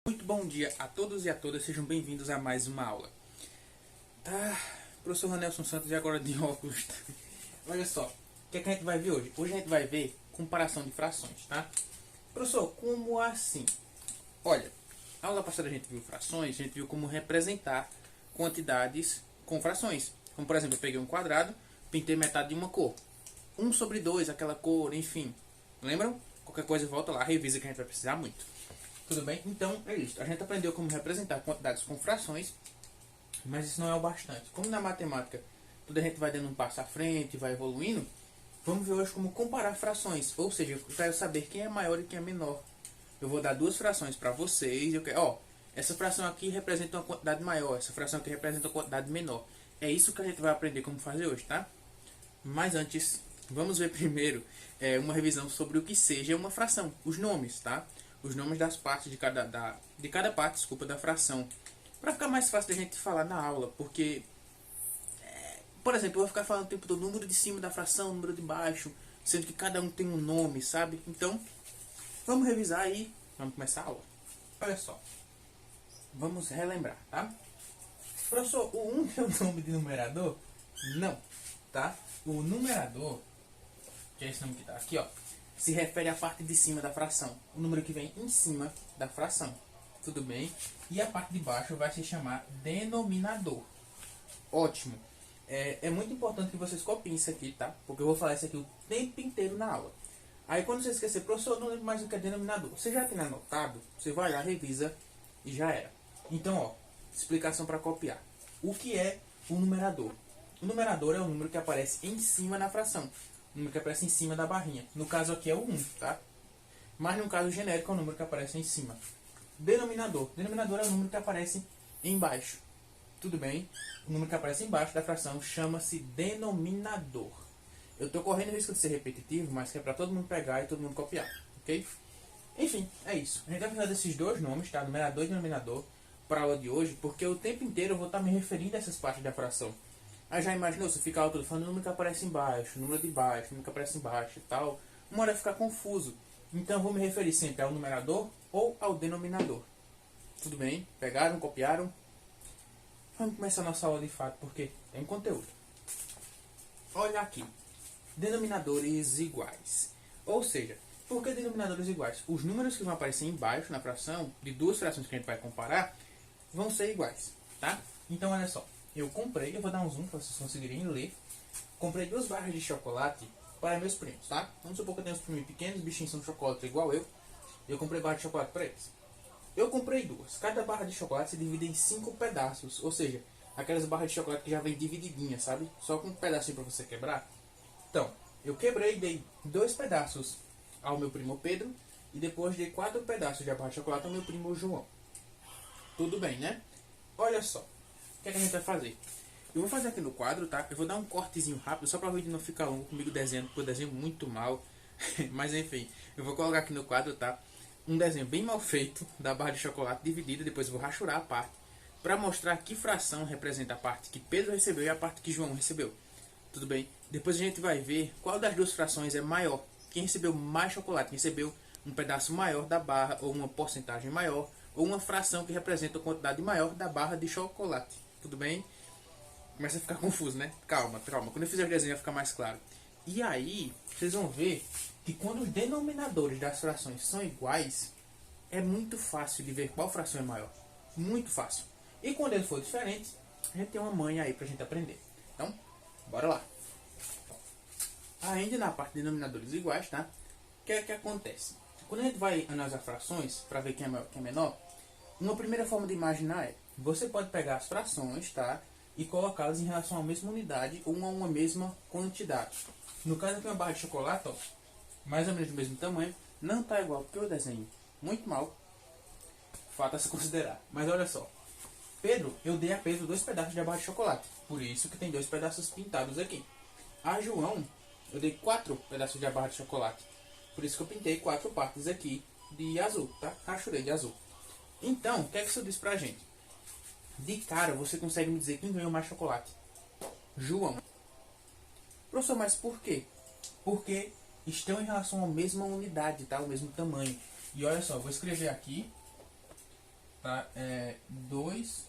Muito bom dia a todos e a todas, sejam bem-vindos a mais uma aula. Tá, professor Ranelson Santos e agora de óculos. Olha só, o que é que a gente vai ver hoje? Hoje a gente vai ver comparação de frações, tá? Professor, como assim? Olha, na aula passada a gente viu frações, a gente viu como representar quantidades com frações. Como por exemplo, eu peguei um quadrado, pintei metade de uma cor. 1/2, aquela cor, enfim. Lembram? Qualquer coisa volta lá, revisa que a gente vai precisar muito. Tudo bem? Então é isso. A gente aprendeu como representar quantidades com frações, mas isso não é o bastante. Como na matemática tudo a gente vai dando um passo à frente, vai evoluindo, vamos ver hoje como comparar frações. Ou seja, eu quero saber quem é maior e quem é menor. Eu vou dar duas frações para vocês. Eu quero, essa fração aqui representa uma quantidade maior, essa fração aqui representa uma quantidade menor. É isso que a gente vai aprender como fazer hoje, tá? Mas antes, vamos ver primeiro uma revisão sobre o que seja uma fração, os nomes, tá? Os nomes das partes de cada parte, desculpa, da fração. Para ficar mais fácil da gente falar na aula, porque, por exemplo, eu vou ficar falando o tempo todo número de cima da fração, número de baixo, sendo que cada um tem um nome, sabe? Então, vamos revisar aí, vamos começar a aula. Olha só, vamos relembrar, tá? Professor, o 1 é o nome de numerador? Não, tá? O numerador, que é esse nome que está aqui, ó, se refere à parte de cima da fração, o número que vem em cima da fração, tudo bem? E a parte de baixo vai se chamar denominador. Ótimo. É muito importante que vocês copiem isso aqui, tá? Porque eu vou falar isso aqui o tempo inteiro na aula. Aí quando você esquecer, professor, eu não lembro mais o que é denominador. Você já tem anotado, você vai lá, revisa e já era. Então, ó, explicação para copiar. O que é o numerador? O numerador é o número que aparece em cima na fração. O número que aparece em cima da barrinha. No caso aqui é o 1, tá? Mas no caso genérico é o número que aparece em cima. Denominador. Denominador é o número que aparece embaixo. Tudo bem? O número que aparece embaixo da fração chama-se denominador. Eu estou correndo o risco de ser repetitivo, mas que é para todo mundo pegar e todo mundo copiar. Ok? Enfim, é isso. A gente vai precisar desses dois nomes, tá? Numerador e denominador, para a aula de hoje, porque o tempo inteiro eu vou estar me referindo a essas partes da fração. Aí já imaginou, se ficar tudo falando o número que aparece embaixo, número de baixo, número que aparece embaixo e tal, uma hora vai ficar confuso. Então eu vou me referir sempre ao numerador ou ao denominador. Tudo bem? Pegaram, copiaram? Vamos começar a nossa aula de fato, porque tem conteúdo. Olha aqui. Denominadores iguais. Ou seja, por que denominadores iguais? Os números que vão aparecer embaixo na fração, de duas frações que a gente vai comparar, vão ser iguais, tá? Então olha só. Eu vou dar um zoom para vocês conseguirem ler. Comprei 2 barras de chocolate para meus primos, tá? Vamos supor que eu tenho os primos pequenos, os bichinhos são chocolate igual eu. Eu comprei barra de chocolate para eles. Eu comprei 2. Cada barra de chocolate se divide em 5 pedaços. Ou seja, aquelas barras de chocolate que já vem divididinha, sabe? Só com um pedacinho para você quebrar. Então, eu quebrei e dei 2 pedaços ao meu primo Pedro. E depois dei 4 pedaços de barra de chocolate ao meu primo João. Tudo bem, né? Olha só. O que é que a gente vai fazer? Eu vou fazer aqui no quadro, tá? Eu vou dar um cortezinho rápido, só para o vídeo não ficar longo comigo desenhando, porque eu desenho muito mal. Mas enfim, eu vou colocar aqui no quadro, tá? Um desenho bem mal feito da barra de chocolate dividida, depois eu vou rachurar a parte, para mostrar que fração representa a parte que Pedro recebeu e a parte que João recebeu. Tudo bem? Depois a gente vai ver qual das duas frações é maior. Quem recebeu mais chocolate, quem recebeu um pedaço maior da barra, ou uma porcentagem maior, ou uma fração que representa a quantidade maior da barra de chocolate. Tudo bem? Começa a ficar confuso, né? Calma, calma. Quando eu fizer o desenho vai ficar mais claro. E aí, vocês vão ver que quando os denominadores das frações são iguais, é muito fácil de ver qual fração é maior. Muito fácil. E quando ele for diferente, a gente tem uma manha aí pra gente aprender. Então, bora lá. Ainda na parte de denominadores iguais, tá? O que é que acontece? Quando a gente vai analisar frações, para ver quem é maior, quem é menor, uma primeira forma de imaginar é, você pode pegar as frações, tá? E colocá-las em relação a uma mesma unidade ou a uma mesma quantidade. No caso aqui, uma barra de chocolate, ó, mais ou menos do mesmo tamanho, não está igual, porque eu desenho muito mal. Fato a se considerar. Mas olha só. Pedro, eu dei a Pedro 2 pedaços de barra de chocolate. Por isso que tem 2 pedaços pintados aqui. A João, eu dei 4 pedaços de barra de chocolate. Por isso que eu pintei 4 partes aqui de azul, tá? Rachurei de azul. Então, o que é que isso diz pra gente? De cara, você consegue me dizer quem ganhou mais chocolate? João. Professor, mas por quê? Porque estão em relação à mesma unidade, tá? O mesmo tamanho. E olha só, vou escrever aqui tá? É 2,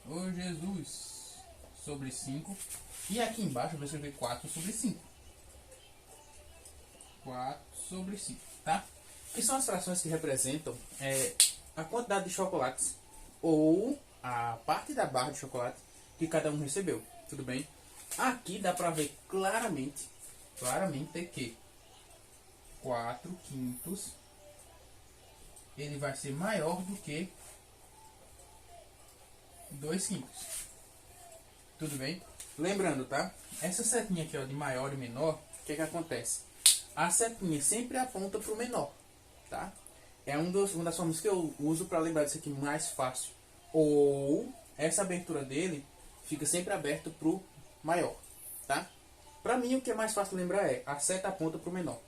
ô Jesus, sobre 5. E aqui embaixo eu vou escrever 4 sobre 5. 4 sobre 5, tá? Que são as frações que representam a quantidade de chocolates ou a parte da barra de chocolate que cada um recebeu, tudo bem? Aqui dá pra ver claramente que 4/5 ele vai ser maior do que 2/5. Tudo bem? Lembrando, tá? Essa setinha aqui, ó, de maior e menor, o que acontece? A setinha sempre aponta para o menor, tá? É uma das formas que eu uso para lembrar disso aqui mais fácil. Ou essa abertura dele fica sempre aberta para o maior, tá? Para mim o que é mais fácil lembrar é a seta aponta para o menor,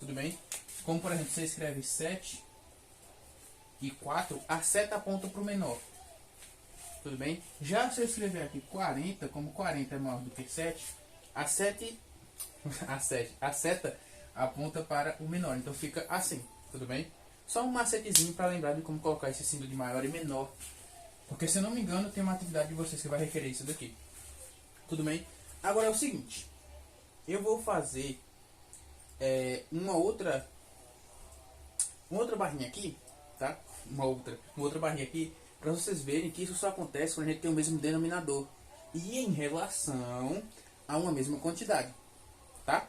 tudo bem? Como por exemplo, você escreve 7 e 4, a seta aponta para o menor, tudo bem? Já se eu escrever aqui 40, como 40 é maior do que 7, a seta aponta para o menor, então fica assim, tudo bem? Só um macetezinho para lembrar de como colocar esse símbolo de maior e menor, porque se eu não me engano tem uma atividade de vocês que vai requerer isso daqui, tudo bem? Agora é o seguinte, eu vou fazer uma outra barrinha aqui, tá? Uma outra barrinha aqui, para vocês verem que isso só acontece quando a gente tem o mesmo denominador e em relação a uma mesma quantidade, tá?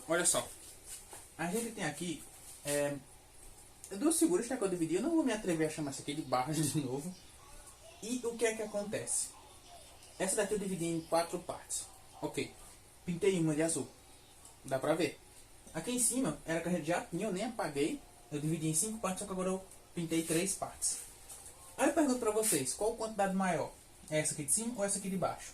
Olha só, a gente tem aqui duas figuras que eu dividi. Eu não vou me atrever a chamar isso aqui de barras de novo. E o que é que acontece? Essa daqui eu dividi em 4 partes. Ok, pintei uma de azul, dá pra ver. Aqui em cima era que a gente já tinha, eu nem apaguei. Eu dividi em 5 partes, só que agora eu pintei 3 partes. Aí eu pergunto pra vocês, qual quantidade maior? É essa aqui de cima ou essa aqui de baixo?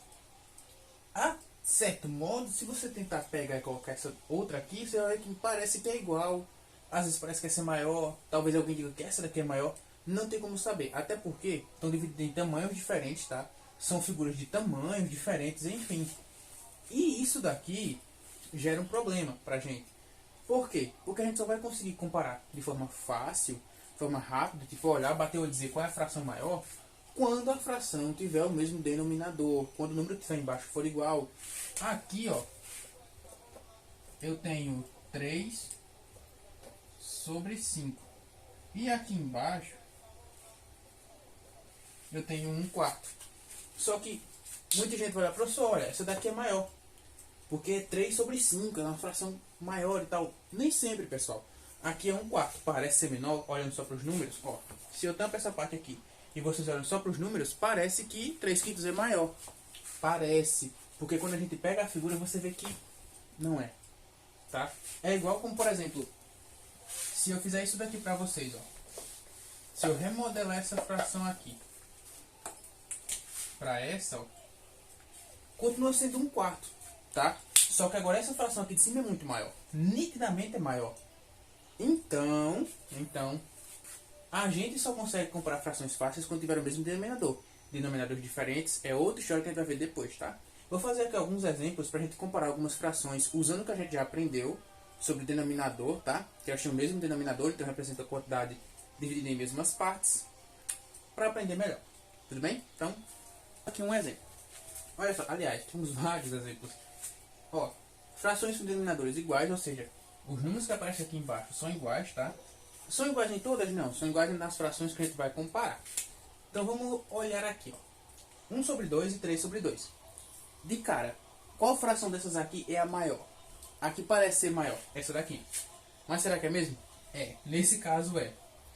A certo modo, se você tentar pegar e colocar essa outra aqui, você vai ver que parece que é igual. Às vezes parece que essa é maior, talvez alguém diga que essa daqui é maior. Não tem como saber, até porque estão divididas em tamanhos diferentes, tá? São figuras de tamanhos diferentes, enfim. E isso daqui gera um problema pra gente. Por quê? Porque a gente só vai conseguir comparar de forma fácil, de forma rápida, tipo olhar, bater o olho e dizer qual é a fração maior, quando a fração tiver o mesmo denominador, quando o número que está embaixo for igual. Aqui, ó, eu tenho 3 sobre 5. E aqui embaixo, eu tenho 1/4. Só que muita gente vai olhar, professor, olha, essa daqui é maior. Porque é 3 sobre 5, é uma fração maior e tal. Nem sempre, pessoal. Aqui é 1/4. Parece ser menor, olhando só para os números. Ó, se eu tampo essa parte aqui e vocês olham só para os números, parece que 3/5 é maior. Parece. Porque quando a gente pega a figura, você vê que não é. Tá? É igual como, por exemplo, se eu fizer isso daqui para vocês, ó. Se eu remodelar essa fração aqui para essa, ó, continua sendo 1/4, tá? Só que agora essa fração aqui de cima é muito maior. Nitidamente é maior. Então, a gente só consegue comparar frações fáceis quando tiver o mesmo denominador. Denominadores diferentes é outra história que a gente vai ver depois, tá? Vou fazer aqui alguns exemplos para a gente comparar algumas frações usando o que a gente já aprendeu sobre denominador, tá? Que eu achei o mesmo denominador, então representa a quantidade dividida em mesmas partes, para aprender melhor. Tudo bem? Então, aqui um exemplo. Olha só, aliás, temos vários exemplos. Ó, frações com denominadores iguais, ou seja, os números que aparecem aqui embaixo são iguais, tá? São iguais em todas? Não, são iguais nas frações que a gente vai comparar. Então vamos olhar aqui, ó. 1 sobre 2 e 3 sobre 2. De cara, qual fração dessas aqui é a maior? Aqui parece ser maior, essa daqui. Mas será que é mesmo? É, nesse caso é.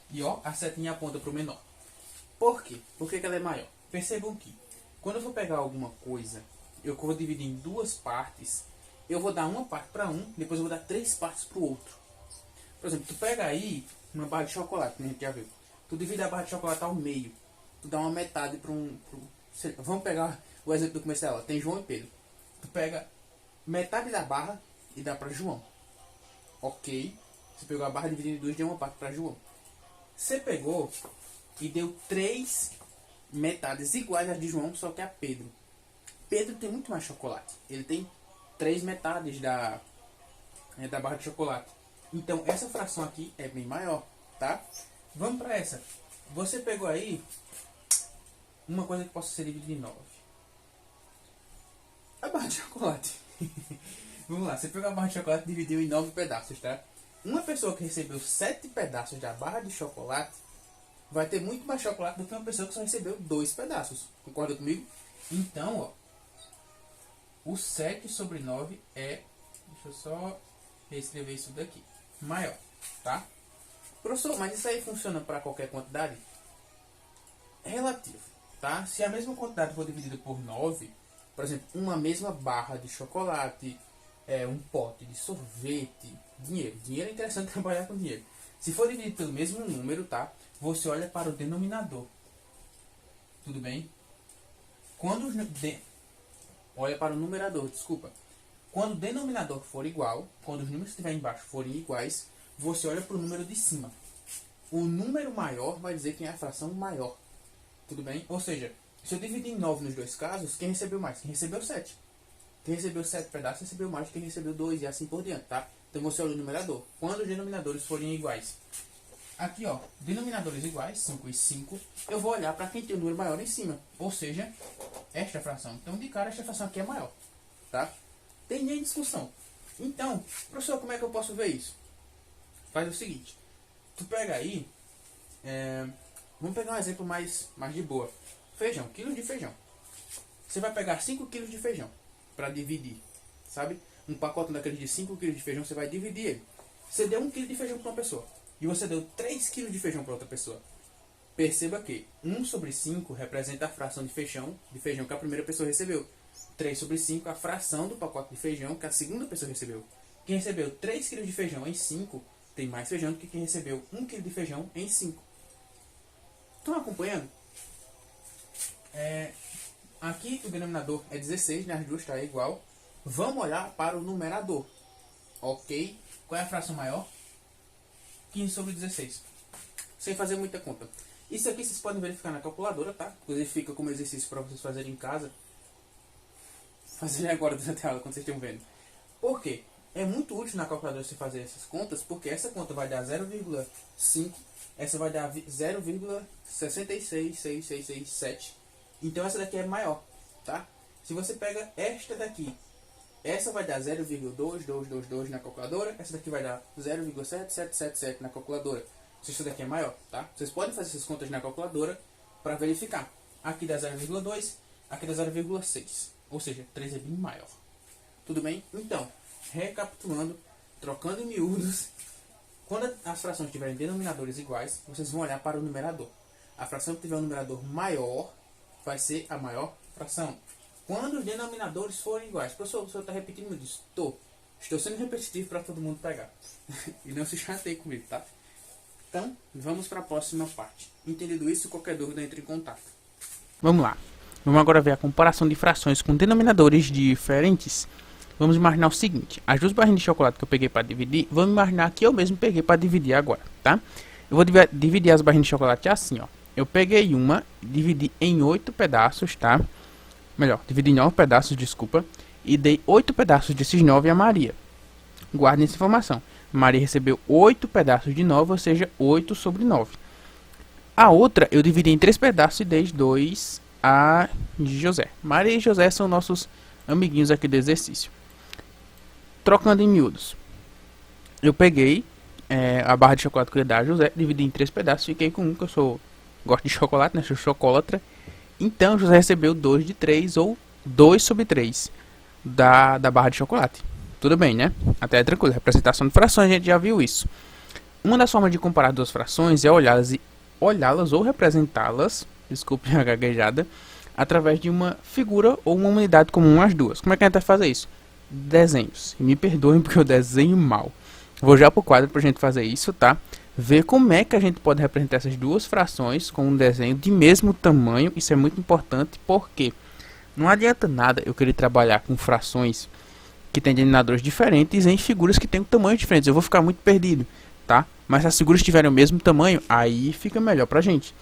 E ó, a setinha aponta para o menor. Por quê? Por que ela é maior? Percebam que quando eu for pegar alguma coisa, eu vou dividir em 2 partes, eu vou dar uma parte para um, depois eu vou dar 3 partes para o outro. Por exemplo, tu pega aí uma barra de chocolate, que a gente já viu. Tu divide a barra de chocolate ao meio. Tu dá uma metade para vamos pegar o exemplo do começo dela. Tem João e Pedro. Tu pega metade da barra e dá para João. Ok. Você pegou a barra dividida em 2 e deu uma parte para João. Você pegou e deu 3 metades iguais às de João, só que a Pedro. Pedro tem muito mais chocolate. Ele tem 3 metades da barra de chocolate. Então essa fração aqui é bem maior, tá? Vamos para essa. Você pegou aí uma coisa que possa ser dividida em 9. A barra de chocolate. Vamos lá, você pegou a barra de chocolate e dividiu em 9 pedaços, tá? Uma pessoa que recebeu 7 pedaços da barra de chocolate vai ter muito mais chocolate do que uma pessoa que só recebeu 2 pedaços. Concorda comigo? Então, ó, o 7 sobre 9 é... Deixa eu só reescrever isso daqui. Maior, tá? Professor, mas isso aí funciona para qualquer quantidade? É relativo, tá? Se a mesma quantidade for dividida por 9, por exemplo, uma mesma barra de chocolate, um pote de sorvete, dinheiro. Dinheiro é interessante trabalhar com dinheiro. Se for dividido pelo mesmo número, tá? Você olha para o denominador. Tudo bem? Olha para o numerador, desculpa. Quando o denominador for igual, quando os números que estiverem embaixo forem iguais, você olha para o número de cima. O número maior vai dizer quem é a fração maior. Tudo bem? Ou seja, se eu dividir em 9 nos dois casos, quem recebeu mais? Quem recebeu 7. Quem recebeu 7 pedaços recebeu mais do que quem recebeu 2 e assim por diante, tá? Então você olha o numerador. Quando os denominadores forem iguais. Aqui, ó, denominadores iguais, 5 e 5, eu vou olhar para quem tem o número maior em cima. Ou seja, esta fração. Então, de cara, esta fração aqui é maior, tá? Tem nem discussão. Então, professor, como é que eu posso ver isso? Faz o seguinte. Tu pega aí... vamos pegar um exemplo mais de boa. Feijão, quilo de feijão. Você vai pegar 5 quilos de feijão para dividir, sabe? Um pacote daqueles de 5 quilos de feijão, você vai dividir ele. Você deu 1 quilo de feijão para uma pessoa e você deu 3 quilos de feijão para outra pessoa. Perceba que 1 sobre 5 representa a fração de feijão que a primeira pessoa recebeu. 3 sobre 5 a fração do pacote de feijão que a segunda pessoa recebeu. Quem recebeu 3 kg de feijão em 5 tem mais feijão do que quem recebeu 1 kg de feijão em 5. Estão acompanhando? Aqui o denominador é 16, né? As duas está igual. Vamos olhar para o numerador. Ok? Qual é a fração maior? 15 sobre 16. Sem fazer muita conta. Isso aqui vocês podem verificar na calculadora, tá? Inclusive fica como exercício para vocês fazerem em casa. Fazerem agora durante a aula, quando vocês estão vendo. Por quê? É muito útil na calculadora você fazer essas contas, porque essa conta vai dar 0,5, essa vai dar 0,66667. Então essa daqui é maior, tá? Se você pega esta daqui, essa vai dar 0,2222 na calculadora, essa daqui vai dar 0,7777 na calculadora. Essa daqui é maior, tá? Vocês podem fazer essas contas na calculadora para verificar. Aqui dá 0,2, aqui dá 0,6. Ou seja, 3 é bem maior. Tudo bem? Então, recapitulando, trocando em miúdos, quando as frações tiverem denominadores iguais, vocês vão olhar para o numerador. A fração que tiver um numerador maior vai ser a maior fração. Quando os denominadores forem iguais, professor, o senhor está repetindo isso? Estou sendo repetitivo para todo mundo pegar. E não se chateie comigo, tá? Então, vamos para a próxima parte. Entendido isso, qualquer dúvida, entre em contato. Vamos lá. Vamos agora ver a comparação de frações com denominadores diferentes. Vamos imaginar o seguinte. As duas barrinhas de chocolate que eu peguei para dividir, vamos imaginar que eu mesmo peguei para dividir agora, tá? Eu vou dividir as barrinhas de chocolate assim, ó. Eu peguei uma, dividi em 8 pedaços, tá? Melhor, dividi em 9 pedaços, desculpa. E dei 8 pedaços desses 9 a Maria. Guardem essa informação. Maria recebeu 8 pedaços de 9, ou seja, 8 sobre 9. A outra eu dividi em 3 pedaços e dei 2 a José. Maria e José são nossos amiguinhos aqui do exercício. Trocando em miúdos. Eu peguei a barra de chocolate que eu ia dar a José, dividi em 3 pedaços, fiquei com um, que eu gosto de chocolate, né? Sou chocolatra. Então José recebeu 2 de 3, ou 2 sobre 3 da barra de chocolate. Tudo bem, né? Até é tranquilo. Representação de frações, a gente já viu isso. Uma das formas de comparar duas frações é olhá-las ou representá-las, desculpe a gaguejada, através de uma figura ou uma unidade comum às duas. Como é que a gente vai fazer isso? Desenhos. E me perdoem porque eu desenho mal. Vou já pro quadro pra gente fazer isso, tá? Ver como é que a gente pode representar essas duas frações com um desenho de mesmo tamanho. Isso é muito importante porque não adianta nada eu querer trabalhar com frações que têm denominadores diferentes em figuras que têm tamanhos diferentes. Eu vou ficar muito perdido, tá? Mas se as figuras tiverem o mesmo tamanho, aí fica melhor pra gente.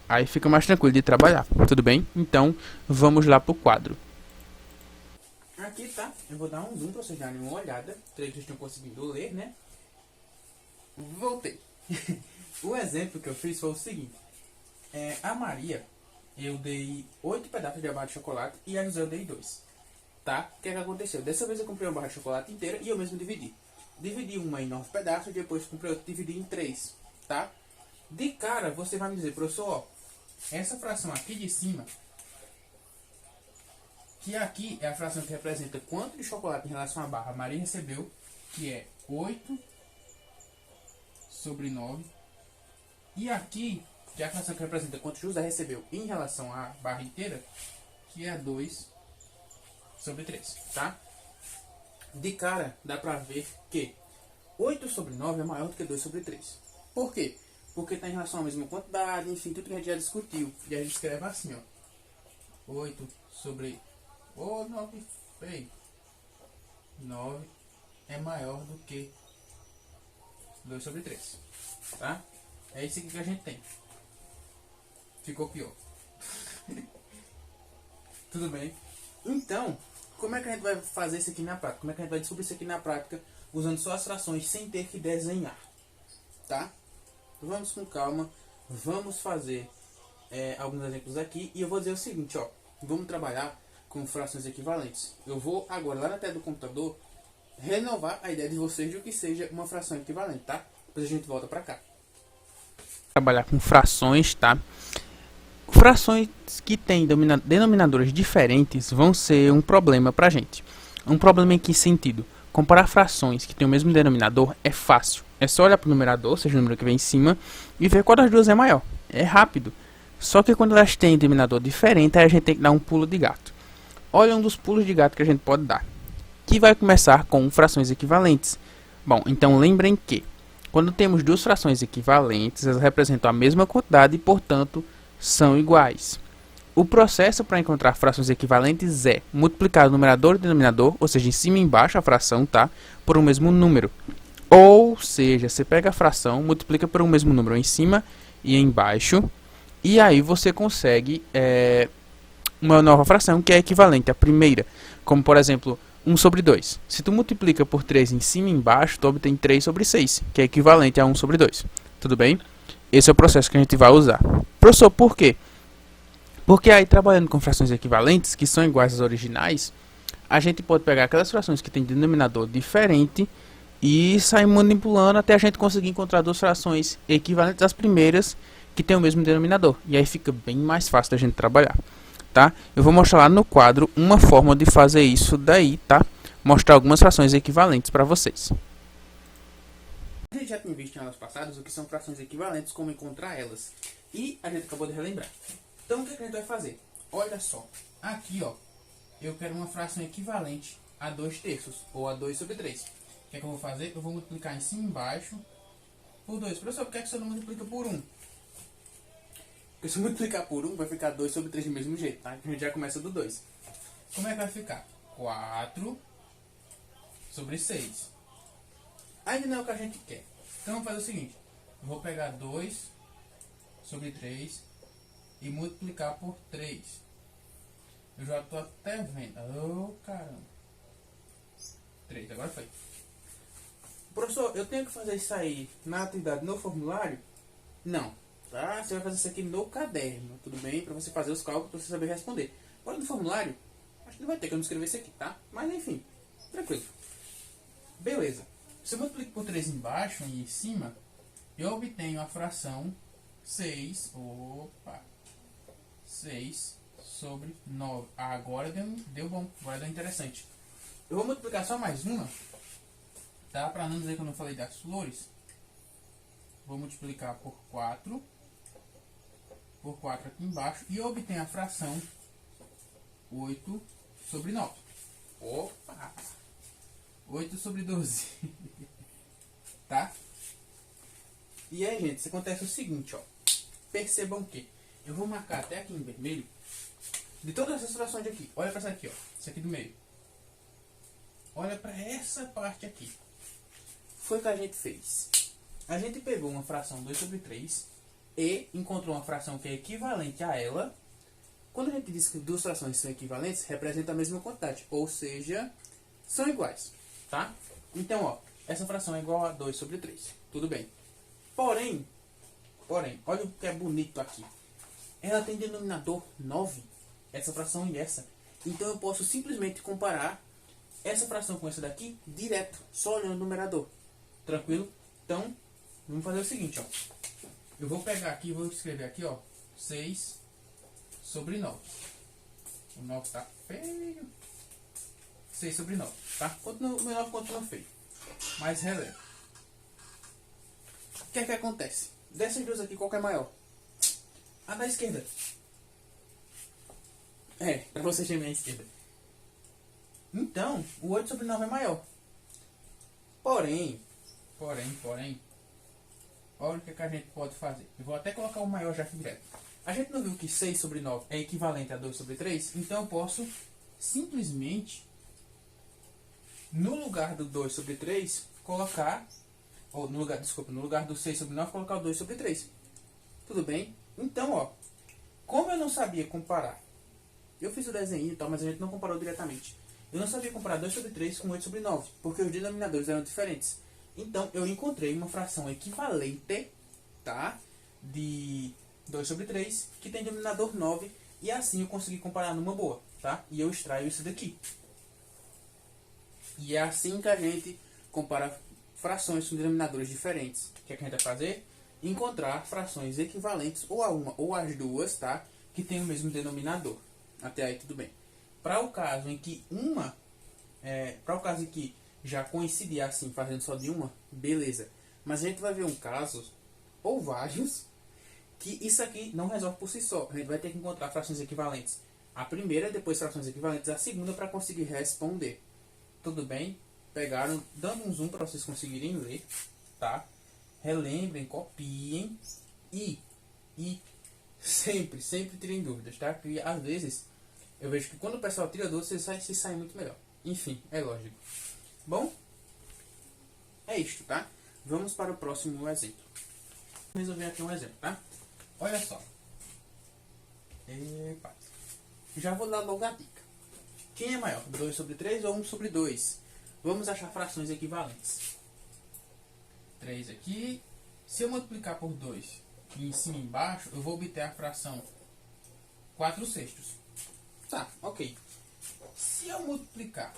Aí fica mais tranquilo de trabalhar, tudo bem? Então, vamos lá pro quadro. Aqui, tá? Eu vou dar um zoom pra vocês darem uma olhada. Creio que vocês estão conseguindo ler, né? Voltei. O exemplo que eu fiz foi o seguinte. A Maria, eu dei 8 pedaços de barra de chocolate e a José eu dei 2. Tá? O que é que aconteceu? Dessa vez eu comprei uma barra de chocolate inteira e eu mesmo dividi. Dividi uma em 9 pedaços, depois comprei outra e dividi em 3. Tá? De cara, você vai me dizer, professor, ó, essa fração aqui de cima, que aqui é a fração que representa quanto de chocolate em relação à barra a Maria recebeu, que é 8 sobre 9. E aqui, que é a fração que representa quanto José recebeu em relação à barra inteira, que é 2 sobre 3, tá? De cara, dá pra ver que 8 sobre 9 é maior do que 2 sobre 3. Por quê? Porque está em relação à mesma quantidade, enfim, tudo que a gente já discutiu. E a gente escreve assim, ó. 8 sobre... 9 feio. 9 é maior do que 2 sobre 3. Tá? É isso aqui que a gente tem. Ficou pior. Tudo bem? Então, como é que a gente vai fazer isso aqui na prática? Como é que a gente vai descobrir isso aqui na prática usando só as frações sem ter que desenhar? Tá? Vamos com calma. Vamos fazer alguns exemplos aqui. E eu vou dizer o seguinte, ó. Vamos trabalhar com frações equivalentes. Eu vou agora lá na tela do computador renovar a ideia de vocês de o que seja uma fração equivalente, tá? Depois a gente volta pra cá. Trabalhar com frações, tá? Frações que têm denominadores diferentes vão ser um problema pra gente. Um problema em que sentido? Comparar frações que têm o mesmo denominador é fácil. É só olhar para o numerador, seja o número que vem em cima, e ver qual das duas é maior. É rápido. Só que quando elas têm denominador diferente, aí a gente tem que dar um pulo de gato. Olha um dos pulos de gato que a gente pode dar, que vai começar com frações equivalentes. Bom, então lembrem que quando temos duas frações equivalentes, elas representam a mesma quantidade e, portanto, são iguais. O processo para encontrar frações equivalentes é multiplicar o numerador e o denominador, ou seja, em cima e embaixo a fração, tá, por um mesmo número. Ou seja, você pega a fração, multiplica por um mesmo número em cima e embaixo, e aí você consegue uma nova fração que é equivalente à primeira, como por exemplo 1 sobre 2. Se tu multiplica por 3 em cima e embaixo, tu obtém 3 sobre 6, que é equivalente a 1 sobre 2. Tudo bem? Esse é o processo que a gente vai usar. Professor, por quê? Porque aí, trabalhando com frações equivalentes, que são iguais às originais, a gente pode pegar aquelas frações que têm denominador diferente e sair manipulando até a gente conseguir encontrar duas frações equivalentes às primeiras que têm o mesmo denominador. E aí fica bem mais fácil da gente trabalhar, tá? Eu vou mostrar lá no quadro uma forma de fazer isso daí, tá? Mostrar algumas frações equivalentes para vocês. A gente já tinha visto em aulas passadas o que são frações equivalentes, como encontrar elas. E a gente acabou de relembrar. Então o que a gente vai fazer? Olha só, aqui ó, eu quero uma fração equivalente a 2 terços, ou a 2 sobre 3. O que é que eu vou fazer? Eu vou multiplicar em cima e embaixo por 2. Professor, por que você não multiplica por 1? Porque se eu multiplicar por 1, vai ficar 2 sobre 3 do mesmo jeito, tá? A gente já começa do 2. Como é que vai ficar? 4 sobre 6. Ainda não é o que a gente quer. Então vamos fazer o seguinte. Eu vou pegar 2 sobre 3 e multiplicar por 3. Eu já estou até vendo. Oh, caramba. 3, agora foi. Professor, eu tenho que fazer isso aí na atividade no formulário? Não. Tá? Você vai fazer isso aqui no caderno, tudo bem? Para você fazer os cálculos, para você saber responder. Agora no formulário, acho que não vai ter que eu não escrever isso aqui, tá? Mas enfim, tranquilo. Beleza. Se eu multiplico por 3 embaixo e em cima, eu obtenho a fração 6. Opa! 6 sobre 9. Agora deu bom. Agora deu interessante. Eu vou multiplicar só mais uma. Tá? Para não dizer que eu não falei das flores. Vou multiplicar por 4. Por 4 aqui embaixo. E eu obtenho a fração 8 sobre 9. Opa! 8 sobre 12. Tá? E aí, gente, isso acontece o seguinte, ó. Percebam que eu vou marcar até aqui em vermelho. De todas essas frações aqui. Olha para essa aqui, ó. Essa aqui do meio. Olha para essa parte aqui. Foi o que a gente fez. A gente pegou uma fração 2 sobre 3 e encontrou uma fração que é equivalente a ela. Quando a gente diz que duas frações são equivalentes, representa a mesma quantidade. Ou seja, são iguais. Tá? Então, ó, essa fração é igual a 2 sobre 3. Tudo bem. Porém, Porém, olha o que é bonito aqui. Ela tem denominador 9, essa fração e essa. Então eu posso simplesmente comparar essa fração com essa daqui direto, só olhando o numerador. Tranquilo? Então, vamos fazer o seguinte, ó. Eu vou pegar aqui e vou escrever aqui, ó, 6 sobre 9. O 9 tá feio. 6 sobre 9, tá? O 9 continua feio. Mas releva. O que é que acontece? Dessas duas aqui, qual que é maior? A da esquerda. Pra vocês terem a esquerda. Então, o 8 sobre 9 é maior. Porém, olha o que a gente pode fazer. Eu vou até colocar o maior já aqui direto. A gente não viu que 6 sobre 9 é equivalente a 2 sobre 3? Então eu posso simplesmente, no lugar do 2 sobre 3, colocar... Ou no lugar do 6 sobre 9, colocar o 2 sobre 3. Tudo bem? Então, ó, como eu não sabia comparar, eu fiz o desenho e tal, mas a gente não comparou diretamente. Eu não sabia comparar 2 sobre 3 com 8 sobre 9, porque os denominadores eram diferentes. Então, eu encontrei uma fração equivalente, tá? De 2 sobre 3, que tem denominador 9, e assim eu consegui comparar numa boa, tá? E eu extraio isso daqui. E é assim que a gente compara frações com denominadores diferentes. O que é que a gente vai fazer? Encontrar frações equivalentes, ou a uma ou as duas, tá? Que tem o mesmo denominador. Até aí tudo bem. Para o caso em que já coincidir assim, fazendo só de uma, beleza. Mas a gente vai ver um caso, ou vários, que isso aqui não resolve por si só. A gente vai ter que encontrar frações equivalentes a primeira, depois frações equivalentes a segunda para conseguir responder. Tudo bem? Pegaram, dando um zoom para vocês conseguirem ler, tá? Relembrem, copiem e sempre tirem dúvidas, tá? Porque às vezes eu vejo que quando o pessoal tira dúvidas, se sai muito melhor. Enfim, é lógico. Bom, é isto, tá? Vamos para o próximo exemplo. Vou resolver aqui um exemplo, tá? Olha só. Epa. Já vou dar logo a dica. Quem é maior? 2 sobre 3 ou 1 sobre 2? Vamos achar frações equivalentes. 3 aqui. Se eu multiplicar por 2 e em cima e embaixo, eu vou obter a fração 4 sextos. Tá, ok. Se eu multiplicar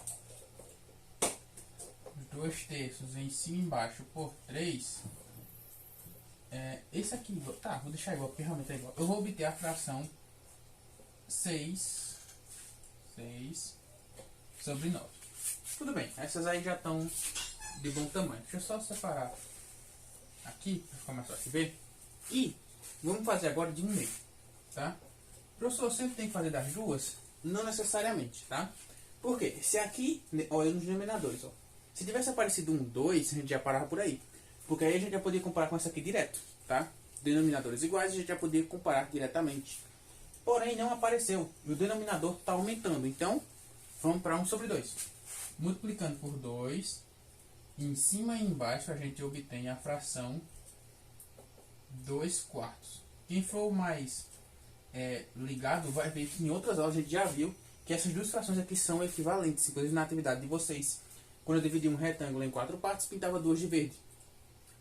os 2 terços em cima e embaixo por 3, esse aqui, tá, vou deixar igual, porque realmente é igual. Eu vou obter a fração 6 sobre 9. Tudo bem, essas aí já estão de bom tamanho. Deixa eu só separar aqui, para ficar mais fácil de ver. E vamos fazer agora de 1/2, tá? O professor sempre tem que fazer das duas? Não necessariamente, tá? Por quê? Se aqui, olha nos denominadores, ó. Se tivesse aparecido um 2, a gente já parava por aí. Porque aí a gente já podia comparar com essa aqui direto, tá? Denominadores iguais, a gente já podia comparar diretamente. Porém, não apareceu. E o denominador está aumentando. Então, vamos para 1 sobre 2. Multiplicando por 2, em cima e embaixo a gente obtém a fração 2 quartos. Quem for mais ligado vai ver que em outras aulas a gente já viu que essas duas frações aqui são equivalentes. Inclusive na atividade de vocês, quando eu dividi um retângulo em 4 partes, pintava 2 de verde.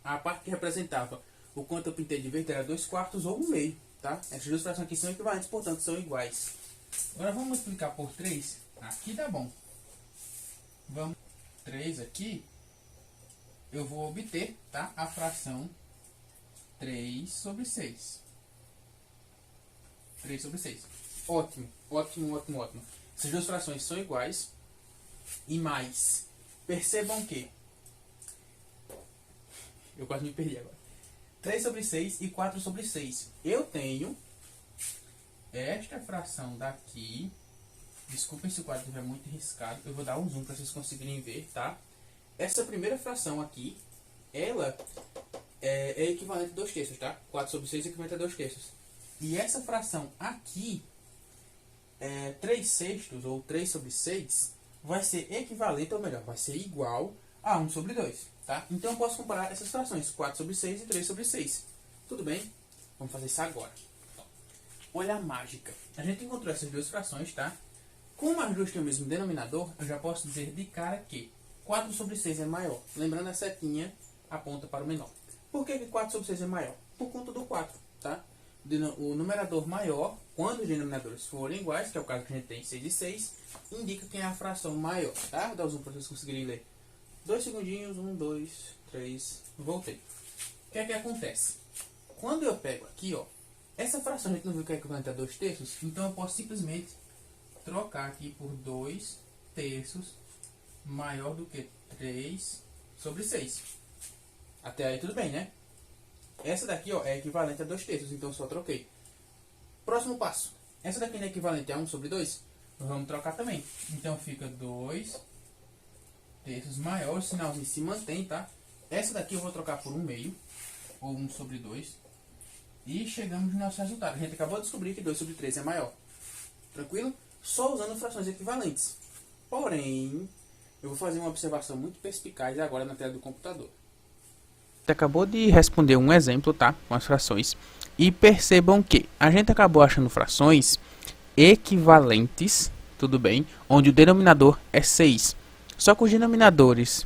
A parte que representava o quanto eu pintei de verde era 2 quartos ou 1/2, tá? Essas duas frações aqui são equivalentes, portanto são iguais. Agora vamos multiplicar por 3. Aqui dá bom. Vamos 3 aqui. Eu vou obter, tá, a fração 3 sobre 6. 3 sobre 6. Ótimo, ótimo, ótimo, ótimo. Essas duas frações são iguais. E mais, percebam que eu quase me perdi agora. 3 sobre 6 e 4 sobre 6. Eu tenho esta fração daqui. Desculpem se o quadro estiver muito riscado. Eu vou dar um zoom para vocês conseguirem ver, tá? Essa primeira fração aqui, ela é equivalente a 2 terços, tá? 4 sobre 6 é equivalente a 2 terços. E essa fração aqui, 3 sextos, ou 3 sobre 6, vai ser equivalente, ou melhor, vai ser igual a 1 sobre 2, tá? Então eu posso comparar essas frações, 4 sobre 6 e 3 sobre 6. Tudo bem? Vamos fazer isso agora. Olha a mágica. A gente encontrou essas duas frações, tá? Como as duas têm o mesmo denominador, eu já posso dizer de cara que 4 sobre 6 é maior. Lembrando, a setinha aponta para o menor. Por que 4 sobre 6 é maior? por conta do 4, tá? O numerador maior, quando os denominadores forem iguais, que é o caso que a gente tem 6 e 6, indica quem é a fração maior, tá? Vou dar um zoom para vocês conseguirem ler. 2 segundinhos, 1, 2, 3, voltei. O que é que acontece? Quando eu pego aqui, ó, essa fração a gente não viu que é equivalente a 2 terços, então eu posso simplesmente trocar aqui por 2 terços maior do que 3 sobre 6. Até aí tudo bem, né? Essa daqui, ó, é equivalente a 2 terços, então eu só troquei. Próximo passo. Essa daqui não é equivalente a 1 sobre 2? Vamos trocar também. Então fica 2 terços maior, o sinalzinho se mantém, tá? Essa daqui eu vou trocar por 1 meio, ou 1 sobre 2. E chegamos no nosso resultado. A gente acabou de descobrir que 2 sobre 3 é maior. Tranquilo? Só usando frações equivalentes. Porém, eu vou fazer uma observação muito perspicaz agora na tela do computador. Você acabou de responder um exemplo, tá? Com as frações. E percebam que a gente acabou achando frações equivalentes, tudo bem? Onde o denominador é 6. Só que os denominadores,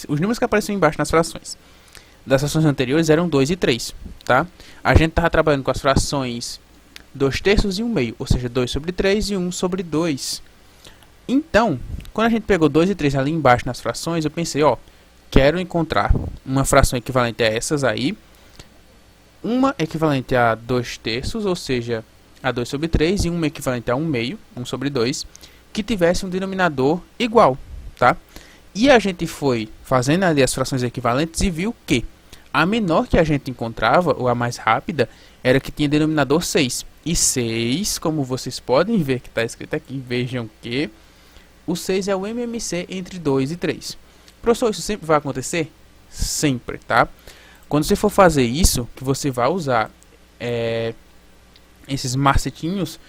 os números que apareciam embaixo nas frações, das frações anteriores eram 2 e 3, tá? A gente estava trabalhando com as frações 2 terços e 1 meio, ou seja, 2 sobre 3 e 1 sobre 2. Então, quando a gente pegou 2 e 3 ali embaixo nas frações, eu pensei, ó, quero encontrar uma fração equivalente a essas aí, uma equivalente a 2 terços, ou seja, a 2 sobre 3, e uma equivalente a 1 meio, 1 sobre 2, que tivesse um denominador igual, tá? E a gente foi fazendo ali as frações equivalentes e viu que a menor que a gente encontrava, ou a mais rápida, era que tinha denominador 6. E 6, como vocês podem ver que está escrito aqui, vejam que o 6 é o MMC entre 2 e 3. Professor, isso sempre vai acontecer? Sempre, tá? Quando você for fazer isso, que você vai usar esses macetinhos,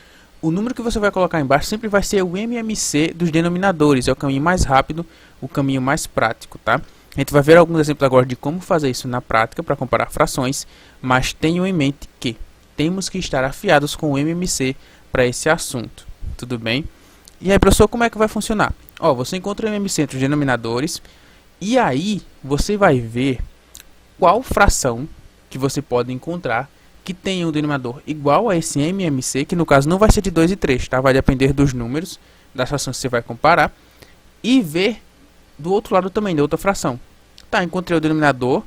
o número que você vai colocar embaixo sempre vai ser o MMC dos denominadores. É o caminho mais rápido, o caminho mais prático, tá? A gente vai ver alguns exemplos agora de como fazer isso na prática para comparar frações, mas tenham em mente que temos que estar afiados com o MMC para esse assunto, tudo bem? E aí, professor, como é que vai funcionar? Ó, você encontra o MMC entre os denominadores e aí você vai ver qual fração que você pode encontrar que tenha um denominador igual a esse MMC, que no caso não vai ser de 2 e 3, tá? Vai depender dos números das frações que você vai comparar, e ver do outro lado também, da outra fração. Tá, encontrei o denominador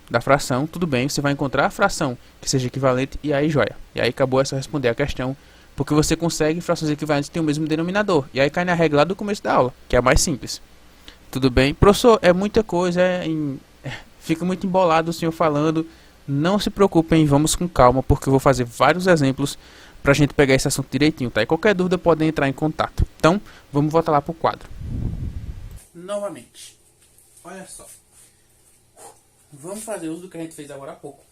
da fração, tudo bem, você vai encontrar a fração que seja equivalente, e aí joia. E aí acabou, é só responder a questão, porque você consegue frações equivalentes que têm o mesmo denominador. E aí cai na regra lá do começo da aula, que é a mais simples. Tudo bem? Professor, é muita coisa, fica muito embolado o senhor falando. Não se preocupem, vamos com calma, porque eu vou fazer vários exemplos para a gente pegar esse assunto direitinho, tá? E qualquer dúvida podem entrar em contato. Então, vamos voltar lá para o quadro. Novamente, olha só. Vamos fazer uso do que a gente fez agora há pouco.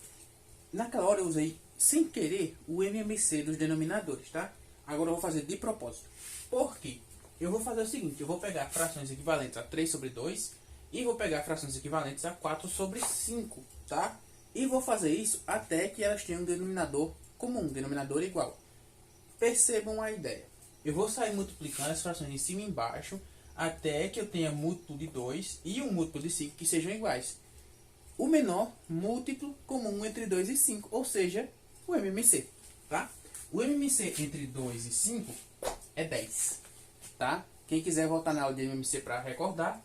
Naquela hora eu usei, sem querer, o MMC dos denominadores, tá? Agora eu vou fazer de propósito. Por quê? Eu vou fazer o seguinte, eu vou pegar frações equivalentes a 3 sobre 2 e vou pegar frações equivalentes a 4 sobre 5, tá? E vou fazer isso até que elas tenham um denominador comum, um denominador igual. Percebam a ideia. Eu vou sair multiplicando as frações de cima e embaixo até que eu tenha múltiplo de 2 e um múltiplo de 5 que sejam iguais. O menor múltiplo comum entre 2 e 5, ou seja, o MMC, tá? O MMC entre 2 e 5 é 10, tá? Quem quiser voltar na aula de MMC para recordar,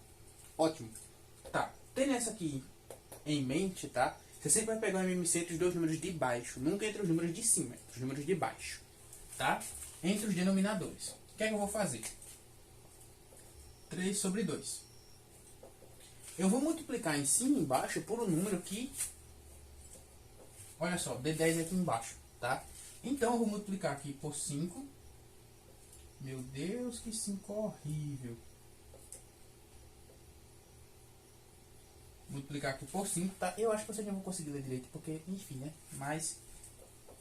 ótimo. Tá, tendo essa aqui em mente, tá? Você sempre vai pegar o MMC entre os dois números de baixo, nunca entre os números de cima, entre os números de baixo, tá? Entre os denominadores. O que é que eu vou fazer? 3 sobre 2. Eu vou multiplicar em cima e embaixo por um número que, olha só, dê 10 aqui embaixo, tá? Então eu vou multiplicar aqui por 5. Meu Deus, que 5 horrível. Multiplicar aqui por 5, tá? Eu acho que vocês não vão conseguir ler direito, porque, enfim, né? Mas,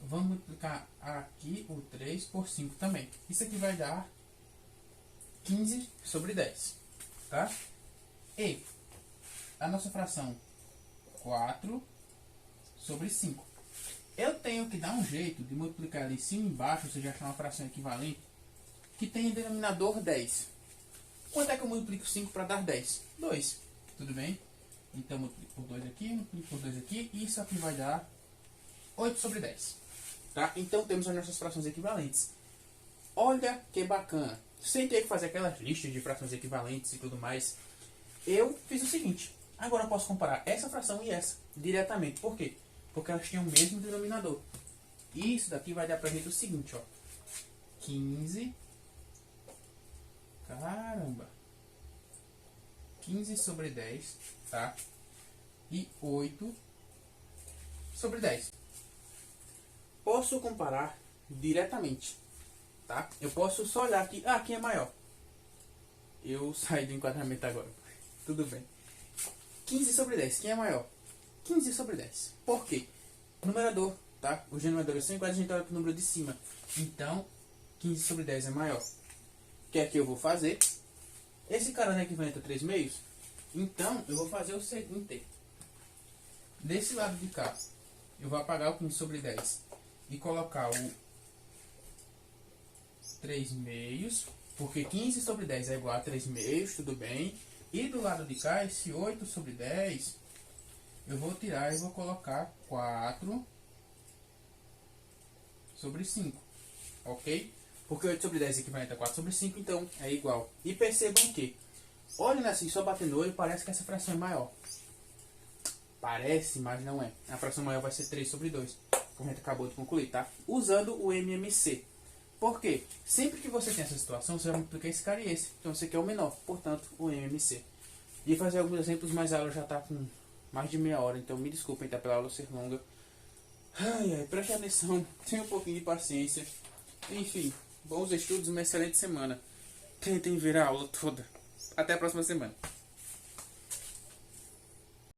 vamos multiplicar aqui o 3 por 5 também. Isso aqui vai dar 15 sobre 10, tá? E a nossa fração 4 sobre 5. Eu tenho que dar um jeito de multiplicar ali em cima e embaixo, ou seja, achar uma fração equivalente, que tenha denominador 10. Quanto é que eu multiplico 5 para dar 10? 2. Tudo bem? Então multiplico por 2 aqui, multiplico por 2 aqui, e isso aqui vai dar 8 sobre 10. Tá? Então temos as nossas frações equivalentes. Olha que bacana. Sem ter que fazer aquelas listas de frações equivalentes e tudo mais, eu fiz o seguinte. Agora eu posso comparar essa fração e essa diretamente. Por quê? Porque elas têm o mesmo denominador. E isso daqui vai dar pra gente o seguinte, ó. 15. Caramba. 15 sobre 10, tá? E 8 sobre 10. Posso comparar diretamente, tá? Eu posso só olhar aqui. Ah, quem é maior? Eu saí do enquadramento agora. Tudo bem. 15 sobre 10. Quem é maior? 15 sobre 10. Por quê? Numerador, tá? Os denominadores são iguais, a gente olha para o número de cima. Então, 15 sobre 10 é maior. O que é que eu vou fazer? Esse cara não é equivalente a 3 meios? Então, eu vou fazer o seguinte. Desse lado de cá, eu vou apagar o 15 sobre 10 e colocar o 3 meios, porque 15 sobre 10 é igual a 3 meios, tudo bem. E do lado de cá, esse 8 sobre 10, eu vou tirar e vou colocar 4 sobre 5, ok? Porque 8 sobre 10 é equivalente a 4 sobre 5, então é igual. E percebam que, olhando assim, só batendo o olho, parece que essa fração é maior. Parece, mas não é. A fração maior vai ser 3 sobre 2, como a gente acabou de concluir, tá? Usando o MMC. Por quê? Sempre que você tem essa situação, você vai multiplicar esse cara e esse. Então você quer o menor, portanto, o MMC. E fazer alguns exemplos, mas a aula já está com mais de meia hora, então me desculpem tá, pela aula ser longa. Ai, preste atenção, tenha um pouquinho de paciência. Enfim, bons estudos, uma excelente semana. Tentem ver a aula toda. Até a próxima semana.